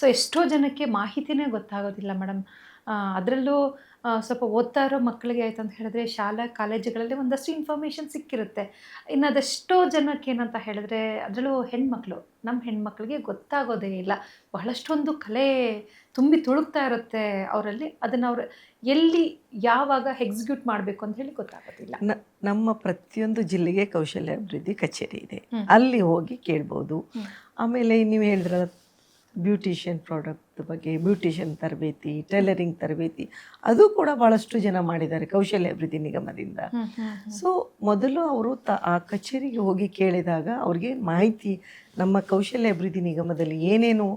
So ಎಷ್ಟೋ ಜನಕ್ಕೆ ಮಾಹಿತಿನೇ ಗೊತ್ತಾಗೋದಿಲ್ಲ ಮೇಡಮ್. ಅದರಲ್ಲೂ ಸ್ವಲ್ಪ ಓದ್ತಾ ಇರೋ ಮಕ್ಕಳಿಗೆ ಆಯ್ತು ಅಂತ ಹೇಳಿದ್ರೆ ಶಾಲಾ ಕಾಲೇಜುಗಳಲ್ಲಿ ಒಂದಷ್ಟು ಇನ್ಫಾರ್ಮೇಷನ್ ಸಿಕ್ಕಿರುತ್ತೆ. ಇನ್ನು ಅದೆಷ್ಟೋ ಜನಕ್ಕೆ ಏನಂತ ಹೇಳಿದ್ರೆ ಅದರಲ್ಲೂ ಹೆಣ್ಮಕ್ಳು, ನಮ್ಮ ಹೆಣ್ಮಕ್ಳಿಗೆ ಗೊತ್ತಾಗೋದೇ ಇಲ್ಲ. ಬಹಳಷ್ಟೊಂದು ಕಲೆ ತುಂಬಿ ತುಳುಕ್ತಾ ಇರುತ್ತೆ ಅವರಲ್ಲಿ. ಅದನ್ನು ಅವರು ಎಲ್ಲಿ ಯಾವಾಗ ಎಕ್ಸಿಕ್ಯೂಟ್ ಮಾಡಬೇಕು ಅಂತ ಹೇಳಿ ಗೊತ್ತಾಗೋದಿಲ್ಲ. ನಮ್ಮ ಪ್ರತಿಯೊಂದು ಜಿಲ್ಲೆಗೆ ಕೌಶಲ್ಯ ಅಭಿವೃದ್ಧಿ ಕಚೇರಿ ಇದೆ, ಅಲ್ಲಿ ಹೋಗಿ ಕೇಳ್ಬೋದು. ಆಮೇಲೆ ನೀವು ಹೇಳಿದ್ರ ಬ್ಯೂಟಿಷಿಯನ್ ಪ್ರಾಡಕ್ಟ್ ಬಗ್ಗೆ, ಬ್ಯೂಟಿಷಿಯನ್ ತರಬೇತಿ, ಟೈಲರಿಂಗ್ ತರಬೇತಿ, ಅದು ಕೂಡ ಭಾಳಷ್ಟು ಜನ ಮಾಡಿದ್ದಾರೆ ಕೌಶಲ್ಯ ಅಭಿವೃದ್ಧಿ ನಿಗಮದಿಂದ. ಸೊ ಮೊದಲು ಅವರು ಆ ಕಚೇರಿಗೆ ಹೋಗಿ ಕೇಳಿದಾಗ ಅವ್ರಿಗೆ ಮಾಹಿತಿ ನಮ್ಮ ಕೌಶಲ್ಯ ಅಭಿವೃದ್ಧಿ ನಿಗಮದಲ್ಲಿ ಏನೇನು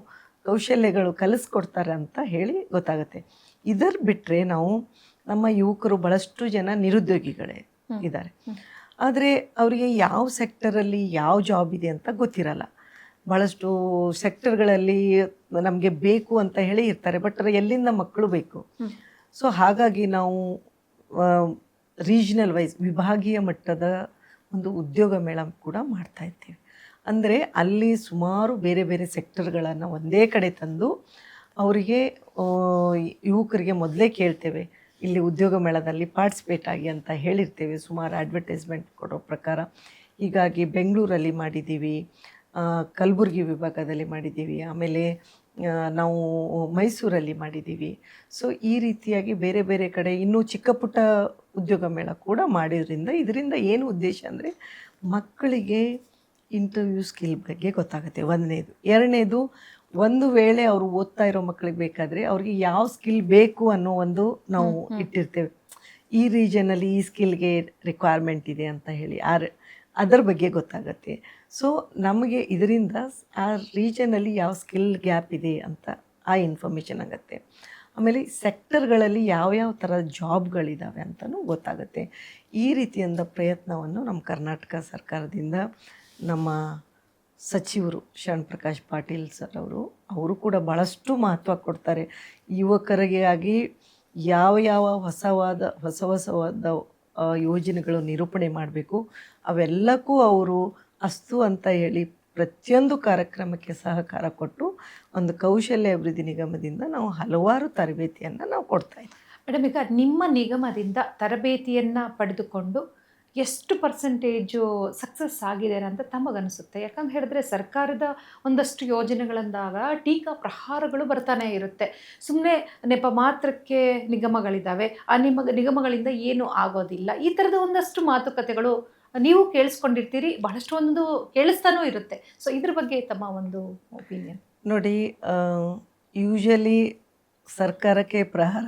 ಕೌಶಲ್ಯಗಳು ಕಲಿಸ್ಕೊಡ್ತಾರೆ ಅಂತ ಹೇಳಿ ಗೊತ್ತಾಗುತ್ತೆ. ಇದರ ಬಿಟ್ಟರೆ ನಾವು ನಮ್ಮ ಯುವಕರು ಭಾಳಷ್ಟು ಜನ ನಿರುದ್ಯೋಗಿಗಳೇ ಇದ್ದಾರೆ. ಆದರೆ ಅವರಿಗೆ ಯಾವ ಸೆಕ್ಟರಲ್ಲಿ ಯಾವ ಜಾಬ್ ಇದೆ ಅಂತ ಗೊತ್ತಿರಲ್ಲ. ಭಾಳಷ್ಟು ಸೆಕ್ಟರ್ಗಳಲ್ಲಿ ನಮಗೆ ಬೇಕು ಅಂತ ಹೇಳಿ ಇರ್ತಾರೆ, ಬಟ್ ಎಲ್ಲಿಂದ ಮಕ್ಕಳು ಬೇಕು. ಸೊ ಹಾಗಾಗಿ ನಾವು ರೀಜ್ನಲ್ ವೈಸ್ ವಿಭಾಗೀಯ ಮಟ್ಟದ ಒಂದು ಉದ್ಯೋಗ ಮೇಳ ಕೂಡ ಮಾಡ್ತಾ ಇದ್ದೀವಿ. ಅಂದರೆ ಅಲ್ಲಿ ಸುಮಾರು ಬೇರೆ ಬೇರೆ ಸೆಕ್ಟರ್ಗಳನ್ನು ಒಂದೇ ಕಡೆ ತಂದು ಅವರಿಗೆ ಯುವಕರಿಗೆ ಮೊದಲೇ ಕೇಳ್ತೇವೆ, ಇಲ್ಲಿ ಉದ್ಯೋಗ ಮೇಳದಲ್ಲಿ ಪಾರ್ಟಿಸಿಪೇಟ್ ಆಗಿ ಅಂತ ಹೇಳಿರ್ತೇವೆ. ಸುಮಾರು ಅಡ್ವರ್ಟೈಸ್ಮೆಂಟ್ ಕೊಡೋ ಪ್ರಕಾರ ಹೀಗಾಗಿ ಬೆಂಗಳೂರಲ್ಲಿ ಮಾಡಿದ್ದೀವಿ, ಕಲಬುರಗಿ ವಿಭಾಗದಲ್ಲಿ ಮಾಡಿದ್ದೀವಿ, ಆಮೇಲೆ ನಾವು ಮೈಸೂರಲ್ಲಿ ಮಾಡಿದ್ದೀವಿ. ಸೊ ಈ ರೀತಿಯಾಗಿ ಬೇರೆ ಬೇರೆ ಕಡೆ ಇನ್ನೂ ಚಿಕ್ಕ ಪುಟ್ಟ ಉದ್ಯೋಗ ಮೇಳ ಕೂಡ ಮಾಡಿದ್ರಿಂದ ಇದರಿಂದ ಏನು ಉದ್ದೇಶ ಅಂದರೆ ಮಕ್ಕಳಿಗೆ ಇಂಟರ್ವ್ಯೂ ಸ್ಕಿಲ್ ಬಗ್ಗೆ ಗೊತ್ತಾಗುತ್ತೆ, ಒಂದನೇದು. ಎರಡನೇದು, ಒಂದು ವೇಳೆ ಅವರು ಓದ್ತಾ ಇರೋ ಮಕ್ಕಳಿಗೆ ಬೇಕಾದರೆ ಅವ್ರಿಗೆ ಯಾವ ಸ್ಕಿಲ್ ಬೇಕು ಅನ್ನೋ ಒಂದು ನಾವು ಇಟ್ಟಿರ್ತೇವೆ. ಈ ರೀಜನಲ್ಲಿ ಈ ಸ್ಕಿಲ್ಗೆ ರಿಕ್ವೈರ್ಮೆಂಟ್ ಇದೆ ಅಂತ ಹೇಳಿ ಅದರ ಬಗ್ಗೆ ಗೊತ್ತಾಗುತ್ತೆ. ಸೊ ನಮಗೆ ಇದರಿಂದ ಆ ರೀಜನಲ್ಲಿ ಯಾವ ಸ್ಕಿಲ್ ಗ್ಯಾಪ್ ಇದೆ ಅಂತ ಆ ಇನ್ಫಾರ್ಮೇಷನ್ ಆಗುತ್ತೆ. ಆಮೇಲೆ ಸೆಕ್ಟರ್ಗಳಲ್ಲಿ ಯಾವ್ಯಾವ ಥರ ಜಾಬ್ಗಳಿದ್ದಾವೆ ಅಂತಲೂ ಗೊತ್ತಾಗುತ್ತೆ. ಈ ರೀತಿಯಿಂದ ಪ್ರಯತ್ನವನ್ನು ನಮ್ಮ ಕರ್ನಾಟಕ ಸರ್ಕಾರದಿಂದ ನಮ್ಮ ಸಚಿವರು ಶರಣ್ ಪ್ರಕಾಶ್ ಪಾಟೀಲ್ ಸರ್ ಅವರು ಕೂಡ ಭಾಳಷ್ಟು ಮಹತ್ವ ಕೊಡ್ತಾರೆ. ಯುವಕರಿಗೆ ಆಗಿ ಯಾವ ಹೊಸವಾದ ಯೋಜನೆಗಳು ನಿರೂಪಣೆ ಮಾಡಬೇಕು ಅವೆಲ್ಲಕ್ಕೂ ಅವರು ಅಸ್ತು ಅಂತ ಹೇಳಿ ಪ್ರತಿಯೊಂದು ಕಾರ್ಯಕ್ರಮಕ್ಕೆ ಸಹಕಾರ ಕೊಟ್ಟು ಒಂದು ಕೌಶಲ್ಯ ಅಭಿವೃದ್ಧಿ ನಿಗಮದಿಂದ ನಾವು ಹಲವಾರು ತರಬೇತಿಯನ್ನು ನಾವು ಕೊಡ್ತಾ ಇದ್ದೀವಿ. ಮೇಡಮ್, ಈಗ ನಿಮ್ಮ ನಿಗಮದಿಂದ ತರಬೇತಿಯನ್ನು ಪಡೆದುಕೊಂಡು ಎಷ್ಟು ಪರ್ಸೆಂಟೇಜು ಸಕ್ಸಸ್ ಆಗಿದೆ ಅಂತ ತಮಗನಿಸುತ್ತೆ? ಯಾಕಂತ ಹೇಳಿದ್ರೆ ಸರ್ಕಾರದ ಒಂದಷ್ಟು ಯೋಜನೆಗಳಂದಾಗ ಟೀಕಾ ಪ್ರಹಾರಗಳು ಬರ್ತಾನೆ ಇರುತ್ತೆ. ಸುಮ್ಮನೆ ನೆಪ ಮಾತ್ರಕ್ಕೆ ನಿಗಮಗಳಿದ್ದಾವೆ, ಆ ನಿಗಮಗಳಿಂದ ಏನೂ ಆಗೋದಿಲ್ಲ, ಈ ಥರದ ಒಂದಷ್ಟು ಮಾತುಕತೆಗಳು ನೀವು ಕೇಳಿಸ್ಕೊಂಡಿರ್ತೀರಿ, ಬಹಳಷ್ಟು ಒಂದು ಕೇಳಿಸ್ತಾನೂ ಇರುತ್ತೆ. ಸೊ ಇದ್ರ ಬಗ್ಗೆ ತಮ್ಮ ಒಂದು ಒಪಿನಿಯನ್? ನೋಡಿ, ಯೂಶಲಿ ಸರ್ಕಾರಕ್ಕೆ ಪ್ರಹಾರ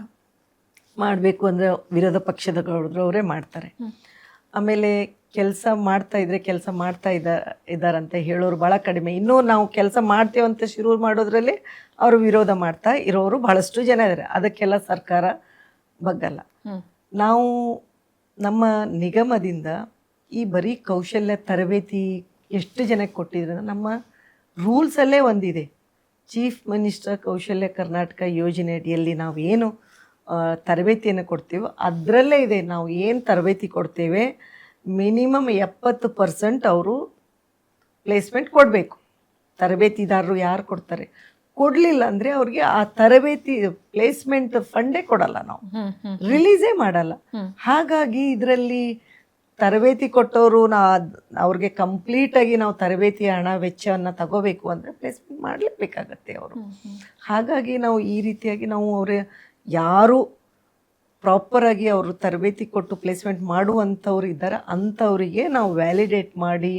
ಮಾಡಬೇಕು ಅಂದರೆ ವಿರೋಧ ಪಕ್ಷದವರೇ ಮಾಡ್ತಾರೆ. ಆಮೇಲೆ ಕೆಲಸ ಮಾಡ್ತಾ ಇದ್ದಾರಂತ ಹೇಳೋರು ಭಾಳ ಕಡಿಮೆ. ಇನ್ನೂ ನಾವು ಕೆಲಸ ಮಾಡ್ತೇವಂತ ಶುರು ಮಾಡೋದ್ರಲ್ಲಿ ಅವರು ವಿರೋಧ ಮಾಡ್ತಾ ಇರೋರು ಭಾಳಷ್ಟು ಜನ ಇದ್ದಾರೆ. ಅದಕ್ಕೆಲ್ಲ ಸರ್ಕಾರ ಬಗ್ಗಲ್ಲ. ನಾವು ನಮ್ಮ ನಿಗಮದಿಂದ ಈ ಬರೀ ಕೌಶಲ್ಯ ತರಬೇತಿ ಎಷ್ಟು ಜನಕ್ಕೆ ಕೊಟ್ಟಿದ್ರೆ, ನಮ್ಮ ರೂಲ್ಸಲ್ಲೇ ಒಂದಿದೆ, ಚೀಫ್ ಮಿನಿಸ್ಟರ್ ಕೌಶಲ್ಯ ಕರ್ನಾಟಕ ಯೋಜನೆ ಅಡಿಯಲ್ಲಿ ನಾವು ಏನು ತರಬೇತಿಯನ್ನು ಕೊಡ್ತೀವೋ ಅದರಲ್ಲೇ ಇದೆ, ನಾವು ಏನು ತರಬೇತಿ ಕೊಡ್ತೇವೆ ಮಿನಿಮಮ್ 70% ಅವರು ಪ್ಲೇಸ್ಮೆಂಟ್ ಕೊಡಬೇಕು. ತರಬೇತಿದಾರರು ಯಾರು ಕೊಡ್ತಾರೆ, ಕೊಡಲಿಲ್ಲ ಅಂದರೆ ಅವ್ರಿಗೆ ಆ ತರಬೇತಿ ಪ್ಲೇಸ್ಮೆಂಟ್ ಫಂಡೇ ಕೊಡಲ್ಲ, ನಾವು ರಿಲೀಸೇ ಮಾಡಲ್ಲ. ಹಾಗಾಗಿ ಇದರಲ್ಲಿ ತರಬೇತಿ ಕೊಟ್ಟವರು ಅವ್ರಿಗೆ ಕಂಪ್ಲೀಟಾಗಿ ನಾವು ತರಬೇತಿಯ ಹಣ ವೆಚ್ಚವನ್ನು ತಗೋಬೇಕು ಅಂದರೆ ಪ್ಲೇಸ್ಮೆಂಟ್ ಮಾಡಲೇಬೇಕಾಗತ್ತೆ ಅವರು. ಹಾಗಾಗಿ ನಾವು ಈ ರೀತಿಯಾಗಿ ನಾವು ಯಾರು ಪ್ರಾಪರಾಗಿ ಅವರು ತರಬೇತಿ ಕೊಟ್ಟು ಪ್ಲೇಸ್ಮೆಂಟ್ ಮಾಡುವಂಥವ್ರು ಇದ್ದಾರೆ ಅಂಥವರಿಗೆ ನಾವು ವ್ಯಾಲಿಡೇಟ್ ಮಾಡಿ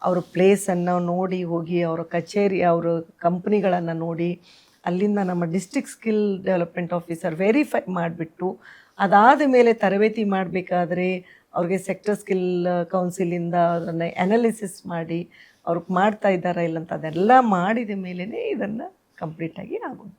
ಅವ್ರ ಪ್ಲೇಸನ್ನು ನೋಡಿ ಹೋಗಿ ಅವರ ಕಚೇರಿ ಅವರ ಕಂಪ್ನಿಗಳನ್ನು ನೋಡಿ ಅಲ್ಲಿಂದ ನಮ್ಮ district skill development officer verify ಮಾಡಿಬಿಟ್ಟು ಅದಾದ ಮೇಲೆ ತರಬೇತಿ ಮಾಡಬೇಕಾದ್ರೆ ಅವ್ರಿಗೆ ಸೆಕ್ಟರ್ ಸ್ಕಿಲ್ ಕೌನ್ಸಿಲಿಂದ ಅದನ್ನು ಅನಾಲಿಸಿಸ್ ಮಾಡಿ ಅವ್ರಿಗೆ ಮಾಡ್ತಾ ಇದ್ದಾರಾ ಇಲ್ಲ ಅಂತ ಅದೆಲ್ಲ ಮಾಡಿದ ಮೇಲೇ ಇದನ್ನು ಕಂಪ್ಲೀಟಾಗಿ ಆಗೋದು.